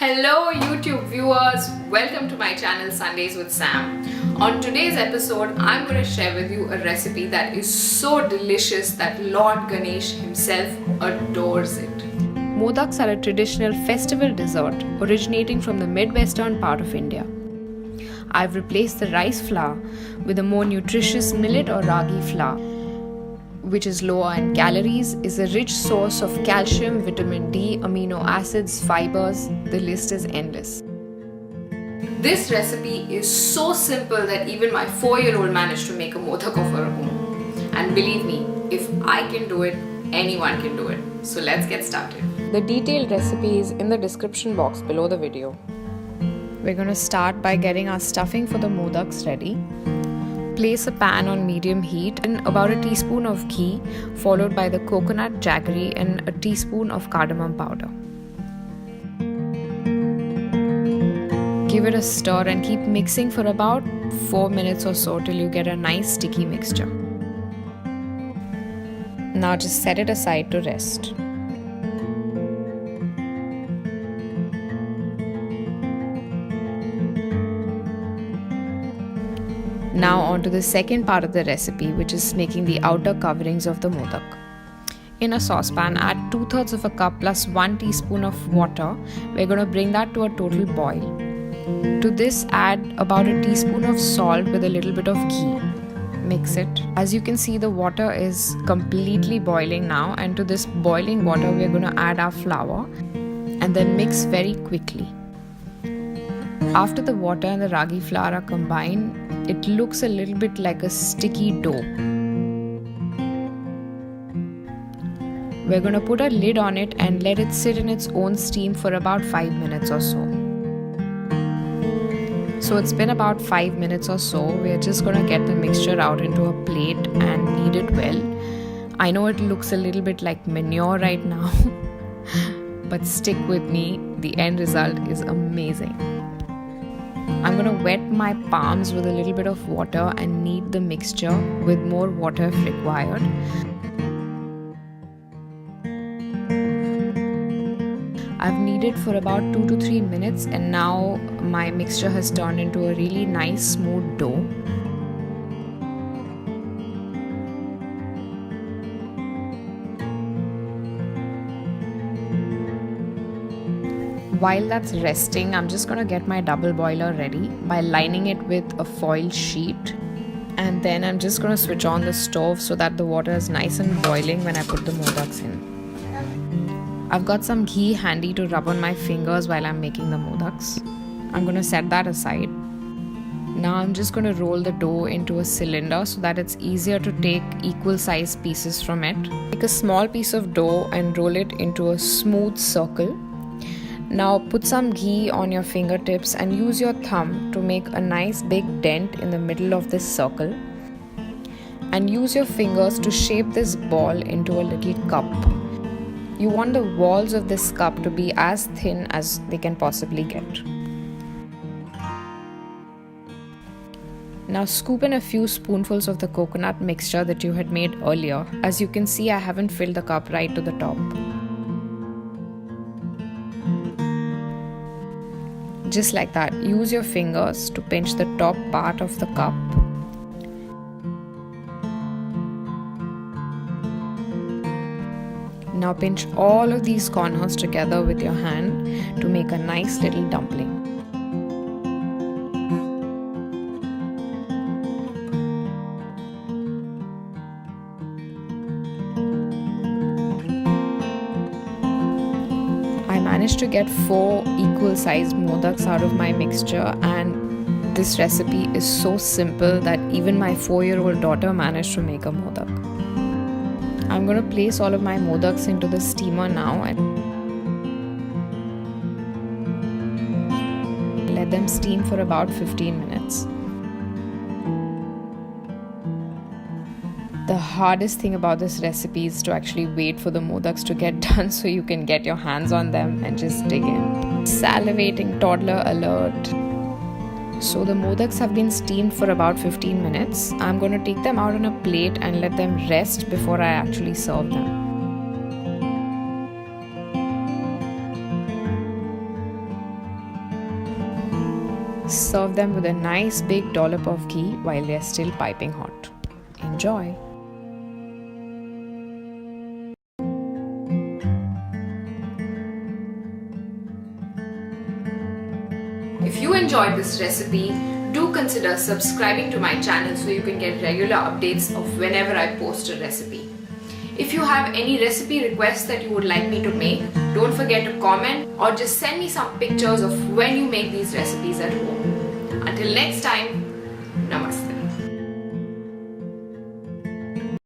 Hello YouTube viewers, welcome to my channel Sundays with Sam. On today's episode, I'm going to share with you a recipe that is so delicious that Lord Ganesh himself adores it. Modaks are a traditional festival dessert originating from the Midwestern part of India. I've replaced the rice flour with a more nutritious millet or ragi flour, which is lower in calories, is a rich source of calcium, vitamin D, amino acids, fibers. The list is endless. This recipe is so simple that even my 4-year-old managed to make a modak of her own. And believe me, if I can do it, anyone can do it. So let's get started. The detailed recipe is in the description box below the video. We're going to start by getting our stuffing for the modaks ready. Place a pan on medium heat and about a teaspoon of ghee, followed by the coconut jaggery and a teaspoon of cardamom powder. Give it a stir and keep mixing for about 4 minutes or so till you get a nice sticky mixture. Now just set it aside to rest. Now on to the second part of the recipe, which is making the outer coverings of the modak. In a saucepan, add 2/3 of a cup plus 1 teaspoon of water. We're going to bring that to a total boil. To this, add about a teaspoon of salt with a little bit of ghee. Mix it. As you can see, the water is completely boiling now, and to this boiling water, we're going to add our flour and then mix very quickly. After the water and the ragi flour are combined, it looks a little bit like a sticky dough. We're going to put a lid on it and let it sit in its own steam for about 5 minutes or so. So it's been about 5 minutes or so. We're just going to get the mixture out into a plate and knead it well. I know it looks a little bit like manure right now, but stick with me, the end result is amazing. I'm going to wet my palms with a little bit of water and knead the mixture with more water if required. I've kneaded for about 2 to 3 minutes and now my mixture has turned into a really nice smooth dough. While that's resting, I'm just going to get my double boiler ready by lining it with a foil sheet, and then I'm just going to switch on the stove so that the water is nice and boiling when I put the modaks in. I've got some ghee handy to rub on my fingers while I'm making the modaks. I'm going to set that aside. Now I'm just going to roll the dough into a cylinder so that it's easier to take equal size pieces from it. Take a small piece of dough and roll it into a smooth circle. Now put some ghee on your fingertips and use your thumb to make a nice big dent in the middle of this circle. And use your fingers to shape this ball into a little cup. You want the walls of this cup to be as thin as they can possibly get. Now scoop in a few spoonfuls of the coconut mixture that you had made earlier. As you can see, I haven't filled the cup right to the top. Just like that, use your fingers to pinch the top part of the cup. Now pinch all of these corners together with your hand to make a nice little dumpling. I managed to get 4 equal sized modaks out of my mixture, and this recipe is so simple that even my 4-year-old daughter managed to make a modak. I'm going to place all of my modaks into the steamer now and let them steam for about 15 minutes. The hardest thing about this recipe is to actually wait for the modaks to get done so you can get your hands on them and just dig in. Salivating toddler alert. So the modaks have been steamed for about 15 minutes. I'm going to take them out on a plate and let them rest before I actually serve them. Serve them with a nice big dollop of ghee while they're still piping hot. Enjoy! If you enjoyed this recipe, do consider subscribing to my channel so you can get regular updates of whenever I post a recipe. If you have any recipe requests that you would like me to make, don't forget to comment or just send me some pictures of when you make these recipes at home. Until next time, namaste.